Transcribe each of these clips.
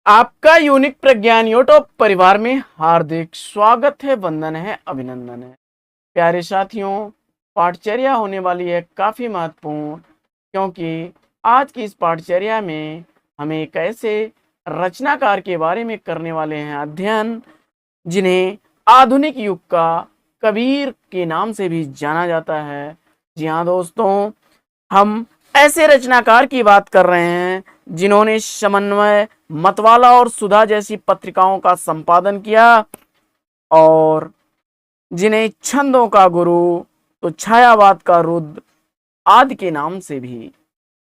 आपका यूनिक प्रज्ञान यूट्यूब परिवार में हार्दिक स्वागत है, वंदन है, अभिनंदन है। प्यारे साथियों, पाठचर्या होने वाली है काफ़ी महत्वपूर्ण, क्योंकि आज की इस पाठचर्या में हम एक ऐसे रचनाकार के बारे में करने वाले हैं अध्ययन, जिन्हें आधुनिक युग का कबीर के नाम से भी जाना जाता है। जी हाँ दोस्तों, हम ऐसे रचनाकार की बात कर रहे हैं जिन्होंने समन्वय, मतवाला और सुधा जैसी पत्रिकाओं का संपादन किया और जिन्हें छंदों का गुरु तो छायावाद का रुद्र आदि के नाम से भी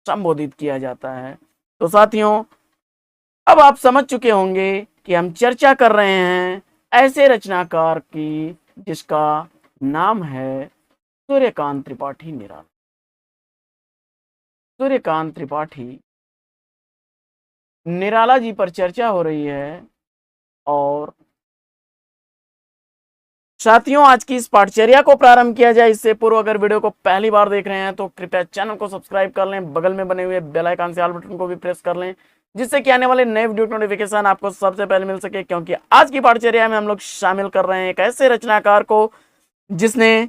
संबोधित किया जाता है। तो साथियों, अब आप समझ चुके होंगे कि हम चर्चा कर रहे हैं ऐसे रचनाकार की जिसका नाम है सूर्यकांत त्रिपाठी निराला। सूर्यकांत त्रिपाठी निराला जी पर चर्चा हो रही है। और साथियों, आज की इस पाठचर्या को प्रारंभ किया जाए इससे पूर्व अगर वीडियो को पहली बार देख रहे हैं तो कृपया चैनल को सब्सक्राइब कर लें, बगल में बने हुए बेल आइकन से ऑल बटन को भी प्रेस कर लें, जिससे कि आने वाले नए वीडियो की नोटिफिकेशन आपको सबसे पहले मिल सके। क्योंकि आज की पाठचर्या में हम लोग शामिल कर रहे हैं एक ऐसे रचनाकार को जिसने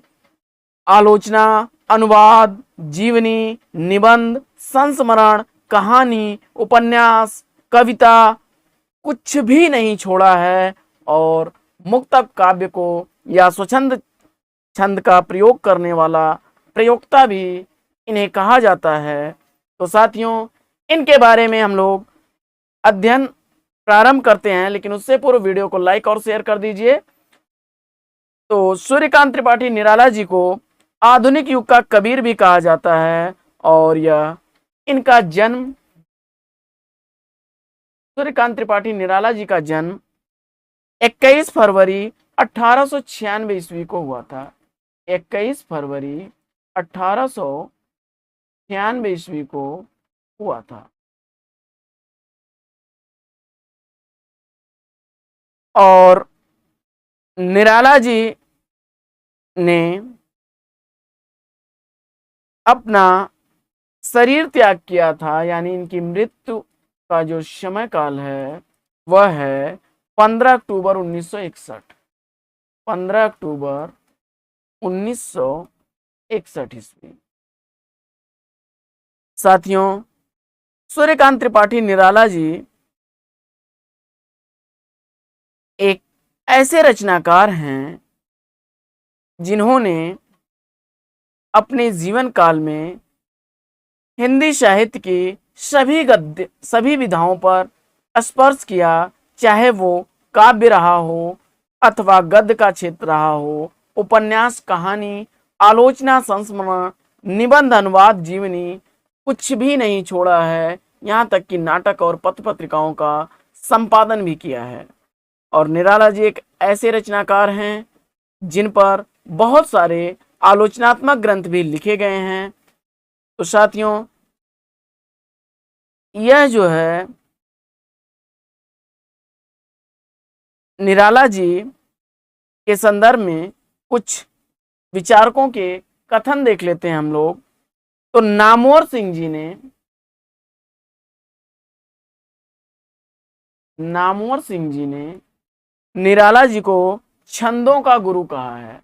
आलोचना, अनुवाद, जीवनी, निबंध, संस्मरण, कहानी, उपन्यास, कविता कुछ भी नहीं छोड़ा है और मुक्तक काव्य को या स्वच्छंद छंद का प्रयोग करने वाला प्रयोक्ता भी इन्हें कहा जाता है। तो साथियों, इनके बारे में हम लोग अध्ययन प्रारंभ करते हैं, लेकिन उससे पूर्व वीडियो को लाइक और शेयर कर दीजिए। तो सूर्यकांत त्रिपाठी निराला जी को आधुनिक युग का कबीर भी कहा जाता है और यह इनका जन्म, सूर्यकांत त्रिपाठी निराला जी का जन्म 21 फरवरी 1896 ईस्वी को हुआ था। 21 फरवरी 1896 ईस्वी को हुआ था। और निराला जी ने अपना शरीर त्याग किया था, यानी इनकी मृत्यु का जो समय काल है वह है 15 अक्टूबर 1961। 15 अक्टूबर 1961 ईस्वी। साथियों, सूर्यकांत त्रिपाठी निराला जी एक ऐसे रचनाकार हैं जिन्होंने अपने जीवन काल में हिंदी साहित्य की सभी विधाओं पर स्पर्श किया, चाहे वो काव्य रहा हो अथवा गद्य का क्षेत्र रहा हो, उपन्यास, कहानी, आलोचना, संस्मरण, निबंध, अनुवाद, जीवनी कुछ भी नहीं छोड़ा है। यहाँ तक कि नाटक और पत्र पत्रिकाओं का संपादन भी किया है। और निराला जी एक ऐसे रचनाकार हैं जिन पर बहुत सारे आलोचनात्मक ग्रंथ भी लिखे गए हैं। तो साथियों, यह जो है निराला जी के संदर्भ में कुछ विचारकों के कथन देख लेते हैं हम लोग। तो नामवर सिंह जी ने निराला जी को छंदों का गुरु कहा है।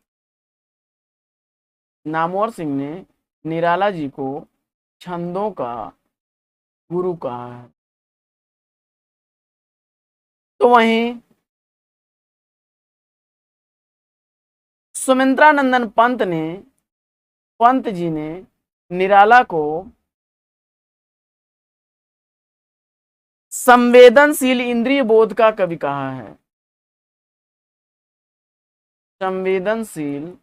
नामवर सिंह ने निराला जी को छंदों का गुरु कहा है। तो वहीं सुमित्रानंदन पंत जी ने निराला को संवेदनशील इंद्रिय बोध का कवि कहा है। संवेदनशील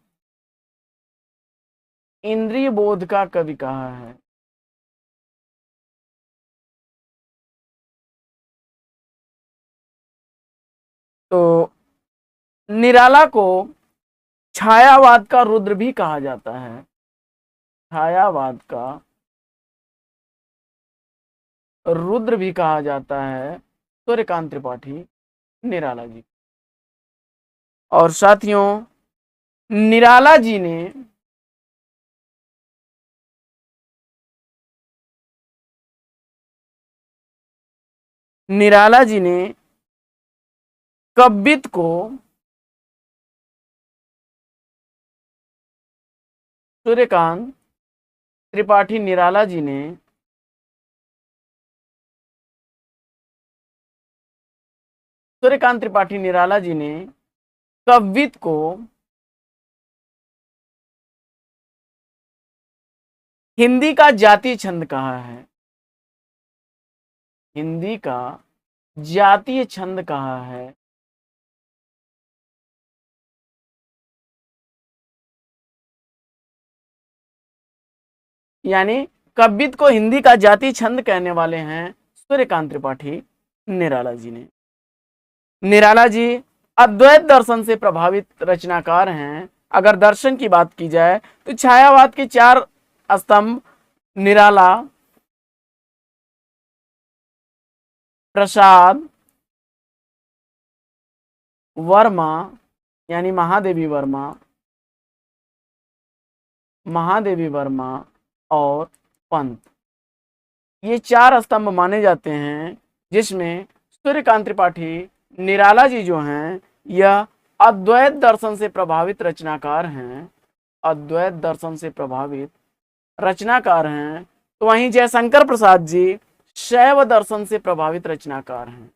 इंद्रिय बोध का कवि कहा है। तो निराला को छायावाद का रुद्र भी कहा जाता है। छायावाद का रुद्र भी कहा जाता है सूर्यकांत त्रिपाठी निराला जी। और साथियों, निराला जी ने निराला जी ने कब्बित को सूर्यकांत त्रिपाठी निराला जी ने सूर्यकांत त्रिपाठी निराला जी ने कव्वित को हिंदी का जातीय छंद कहा है। हिंदी का जातीय छंद कहा है। यानी कव्वित को हिंदी का जातीय छंद कहने वाले हैं सूर्यकांत त्रिपाठी निराला जी ने। निराला जी अद्वैत दर्शन से प्रभावित रचनाकार हैं। अगर दर्शन की बात की जाए तो छायावाद के 4 स्तंभ निराला, प्रसाद, वर्मा यानी महादेवी वर्मा और पंत, ये 4 स्तंभ माने जाते हैं, जिसमें सूर्यकांत त्रिपाठी निराला जी जो हैं यह अद्वैत दर्शन से प्रभावित रचनाकार हैं। अद्वैत दर्शन से प्रभावित रचनाकार हैं। तो वहीं जयशंकर प्रसाद जी शैव दर्शन से प्रभावित रचनाकार हैं।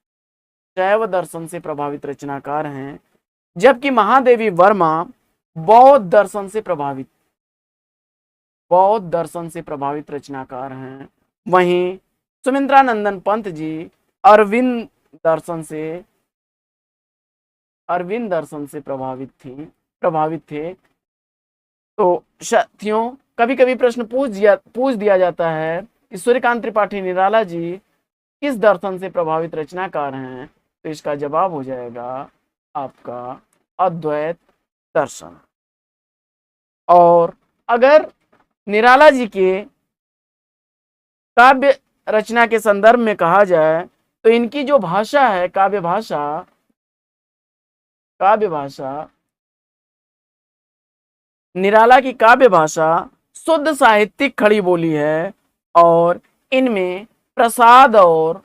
शैव दर्शन से प्रभावित रचनाकार हैं। जबकि महादेवी वर्मा बौद्ध दर्शन से प्रभावित रचनाकार हैं। वहीं सुमित्रानंदन पंत जी अरविंद दर्शन से प्रभावित थे। तो साथियों, कभी कभी प्रश्न पूछ दिया जाता है कि सूर्यकांत त्रिपाठी निराला जी किस दर्शन से प्रभावित रचनाकार हैं, तो इसका जवाब हो जाएगा आपका अद्वैत दर्शन। और अगर निराला जी के काव्य रचना के संदर्भ में कहा जाए तो इनकी जो भाषा है, काव्य भाषा निराला की काव्य भाषा शुद्ध साहित्यिक खड़ी बोली है और इनमें प्रसाद और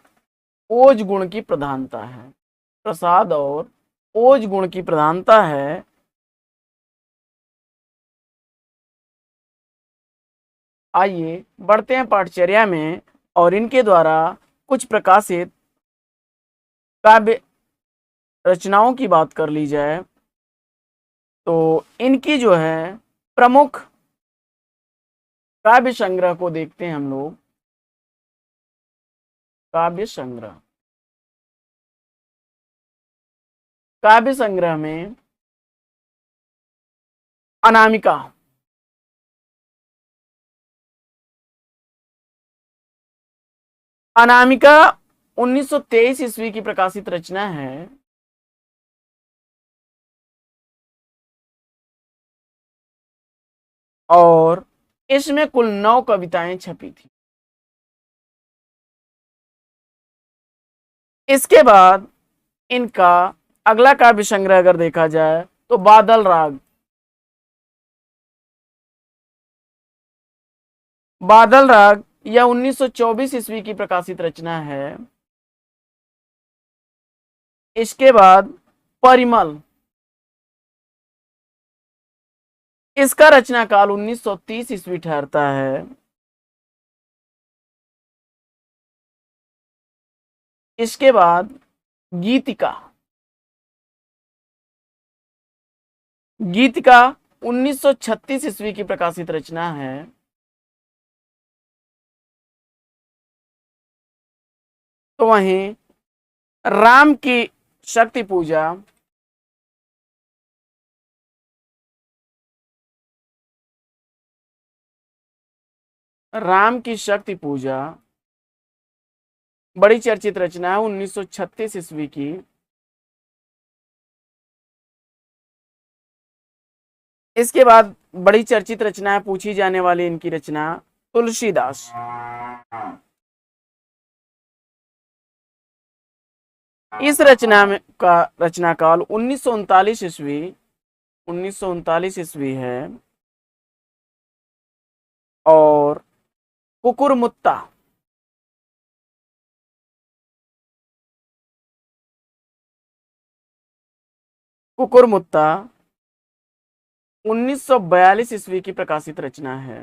ओज गुण की प्रधानता है। आइए बढ़ते हैं पाठचर्या में और इनके द्वारा कुछ प्रकाशित काव्य रचनाओं की बात कर ली जाए तो इनकी जो है प्रमुख काव्य संग्रह को देखते हैं हम लोग। काव्य संग्रह में अनामिका, अनामिका 1923 ईस्वी की प्रकाशित रचना है। और इसमें कुल 9 कविताएं छपी थी। इसके बाद इनका अगला काव्य संग्रह अगर देखा जाए तो बादल राग यह 1924 ईस्वी की प्रकाशित रचना है। इसके बाद परिमल, इसका रचना काल 1930 ईस्वी ठहरता है। इसके बाद गीतिका 1936 ईस्वी की प्रकाशित रचना है। तो वहीं राम की शक्ति पूजा बड़ी चर्चित रचना है 1936 ईस्वी की। इसके बाद बड़ी चर्चित रचना है पूछी जाने वाली इनकी रचना तुलसीदास। इस रचना में का रचना काल 1939 ईस्वी है। और कुकुरमुत्ता कुकुरमुत्ता 1942 ईस्वी की प्रकाशित रचना है।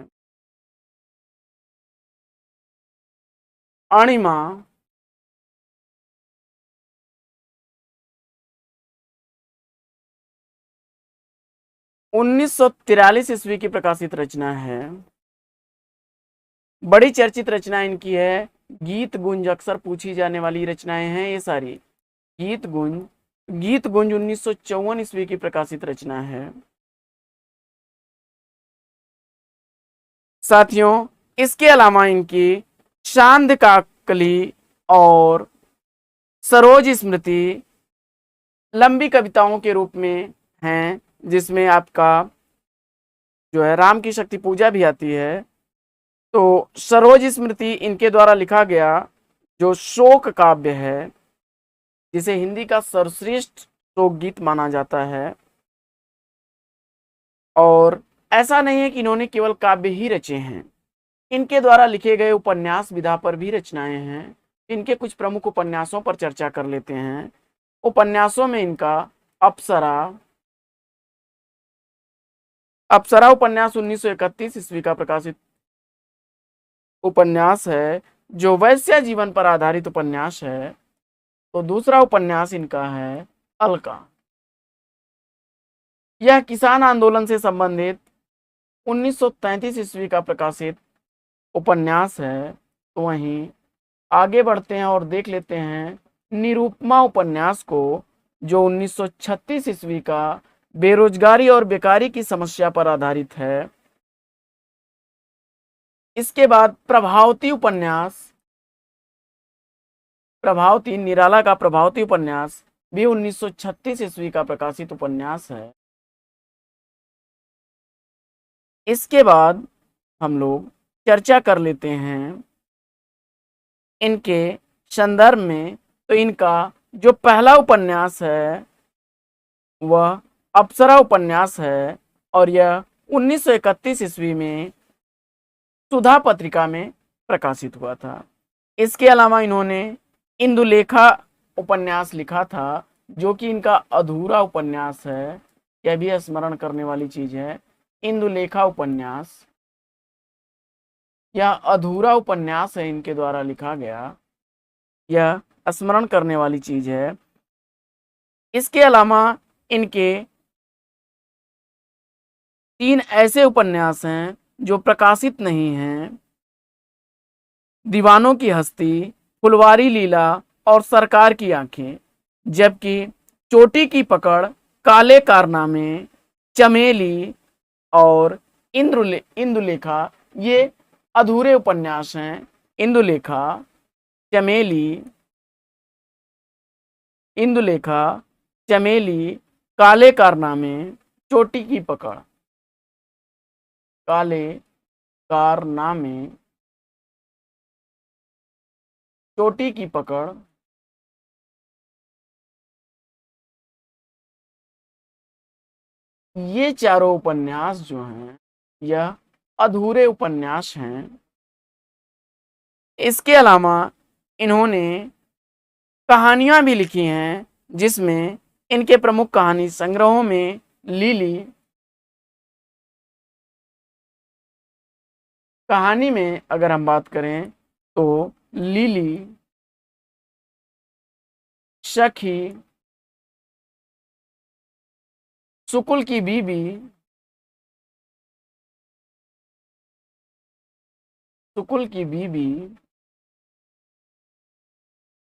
अणिमा 1943 ईस्वी की प्रकाशित रचना है। बड़ी चर्चित रचना इनकी है गीत गुंज। अक्सर पूछी जाने वाली रचनाएं हैं ये सारी। गीत गुंज 1954 ईस्वी की प्रकाशित रचना है। साथियों, इसके अलावा इनकी चांद का कली और सरोज स्मृति लंबी कविताओं के रूप में हैं, जिसमें आपका जो है राम की शक्ति पूजा भी आती है। तो सरोज स्मृति इनके द्वारा लिखा गया जो शोक काव्य है, जिसे हिंदी का सर्वश्रेष्ठ शोक गीत माना जाता है। और ऐसा नहीं है कि इन्होंने केवल काव्य ही रचे हैं, इनके द्वारा लिखे गए उपन्यास विधा पर भी रचनाएं हैं। इनके कुछ प्रमुख उपन्यासों पर चर्चा कर लेते हैं। उपन्यासों में इनका अप्सरा अप्सरा उपन्यास 1931 ईस्वी का प्रकाशित उपन्यास है, जो वैश्य जीवन पर आधारित उपन्यास है। तो दूसरा उपन्यास इनका है अलका। यह किसान आंदोलन से संबंधित 1933 ईस्वी का प्रकाशित उपन्यास है। तो वहीं आगे बढ़ते हैं और देख लेते हैं निरुपमा उपन्यास को, जो 1936 ईस्वी का बेरोजगारी और बेकारी की समस्या पर आधारित है। इसके बाद प्रभावती निराला का प्रभावती उपन्यास भी 1936 ईस्वी का प्रकाशित उपन्यास है। इसके बाद हम लोग चर्चा कर लेते हैं इनके संदर्भ में। तो इनका जो पहला उपन्यास है वह अप्सरा उपन्यास है, और यह 1931 ईस्वी में सुधा पत्रिका में प्रकाशित हुआ था। इसके अलावा इन्होंने इंदुलेखा उपन्यास लिखा था, जो कि इनका अधूरा उपन्यास है। यह भी स्मरण करने वाली चीज है। इंदुलेखा उपन्यास यह अधूरा उपन्यास है, इनके द्वारा लिखा गया। यह स्मरण करने वाली चीज है। इसके अलावा इनके 3 ऐसे उपन्यास हैं जो प्रकाशित नहीं हैं। दीवानों की हस्ती, फुलवारी लीला और सरकार की आंखें। जबकि चोटी की पकड़, काले कारनामे, चमेली और इंदुलेखा ये अधूरे उपन्यास हैं। इंदुलेखा, चमेली, काले कारनामे, चोटी की पकड़। काले कारनामे, चोटी की पकड़, ये चारों उपन्यास जो हैं यह अधूरे उपन्यास हैं। इसके अलावा इन्होंने कहानियां भी लिखी हैं, जिसमें इनके प्रमुख कहानी संग्रहों में लिली, कहानी में अगर हम बात करें तो लिली, सखी, सुकुल की बीबी,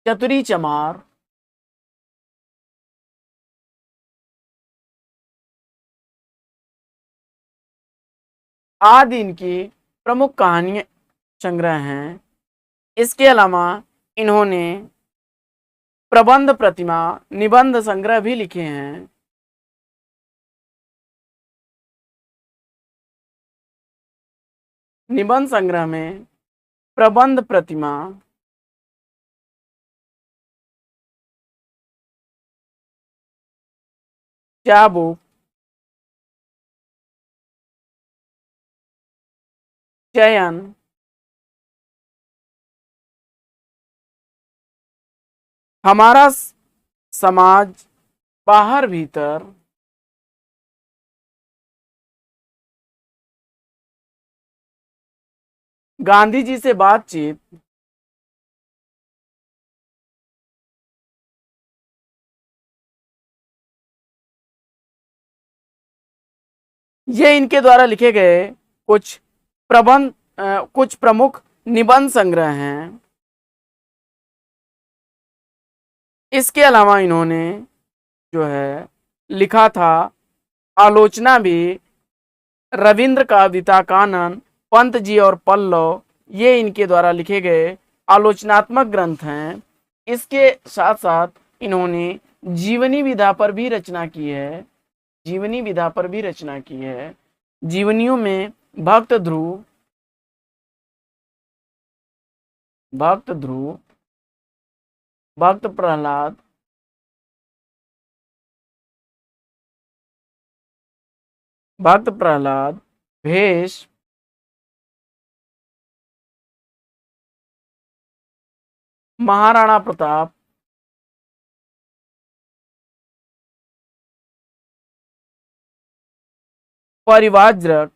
चतुरी चमार, आदि इनकी प्रमुख कहानी संग्रह हैं। इसके अलावा इन्होंने प्रबंध प्रतिमा, निबंध संग्रह भी लिखे हैं। निबंध संग्रह में प्रबंध प्रतिमा, चाबुक, चयन, हमारा समाज बाहर भीतर गांधी जी से बातचीत ये इनके द्वारा लिखे गए कुछ कुछ प्रमुख निबंध संग्रह हैं। इसके अलावा इन्होंने जो है लिखा था आलोचना भी, रविंद्र का विताकानन, पंत जी और पल्लव, ये इनके द्वारा लिखे गए आलोचनात्मक ग्रंथ हैं। इसके साथ साथ इन्होंने जीवनी विधा पर भी रचना की है। जीवनी विधा पर भी रचना की है। जीवनियों में भक्त ध्रुव, भक्त प्रहलाद, भेष, महाराणा प्रताप, परिवाज्रक,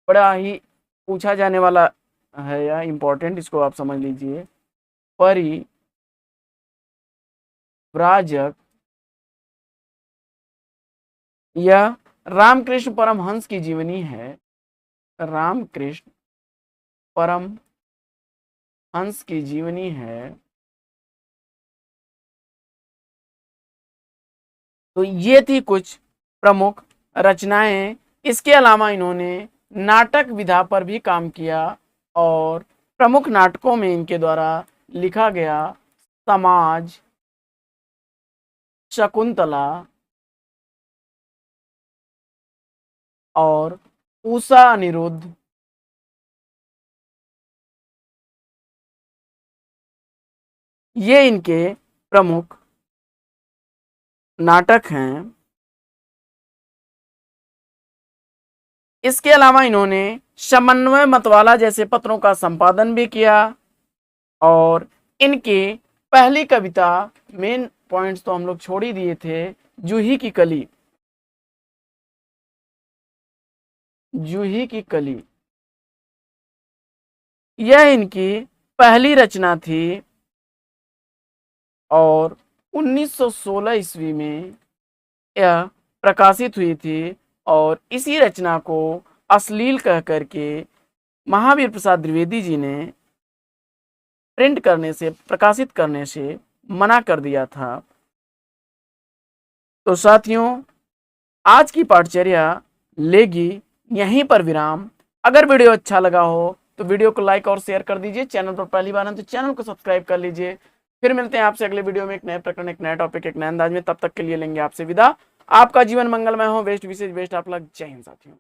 बड़ा ही पूछा जाने वाला है या इंपॉर्टेंट, इसको आप समझ लीजिए। परिव्राजक, यह रामकृष्ण परमहंस की जीवनी है। रामकृष्ण परमहंस की जीवनी है। तो ये थी कुछ प्रमुख रचनाएं। इसके अलावा इन्होंने नाटक विधा पर भी काम किया और प्रमुख नाटकों में इनके द्वारा लिखा गया समाज, शकुंतला और उषा अनिरुद्ध, ये इनके प्रमुख नाटक हैं। इसके अलावा इन्होंने समन्वय मतवाला जैसे पत्रों का संपादन भी किया और इनकी पहली कविता, मेन पॉइंट्स तो हम लोग छोड़ ही दिए थे, जूही की कली, जूही की कली, यह इनकी पहली रचना थी और 1916 ईस्वी में यह प्रकाशित हुई थी और इसी रचना को अश्लील कह करके महावीर प्रसाद द्विवेदी जी ने प्रिंट करने से, प्रकाशित करने से मना कर दिया था। तो साथियों, आज की पाठचर्या लेगी यहीं पर विराम। अगर वीडियो अच्छा लगा हो तो वीडियो को लाइक और शेयर कर दीजिए। चैनल पर पहली बार है तो चैनल को सब्सक्राइब कर लीजिए। फिर मिलते हैं आपसे अगले वीडियो में एक नए प्रकरण, एक नए टॉपिक, एक नए अंदाज में। तब तक के लिए लेंगे आपसे विदा। आपका जीवन मंगलमय हो। Best wishes, best of luck. जय हिंद साथियों।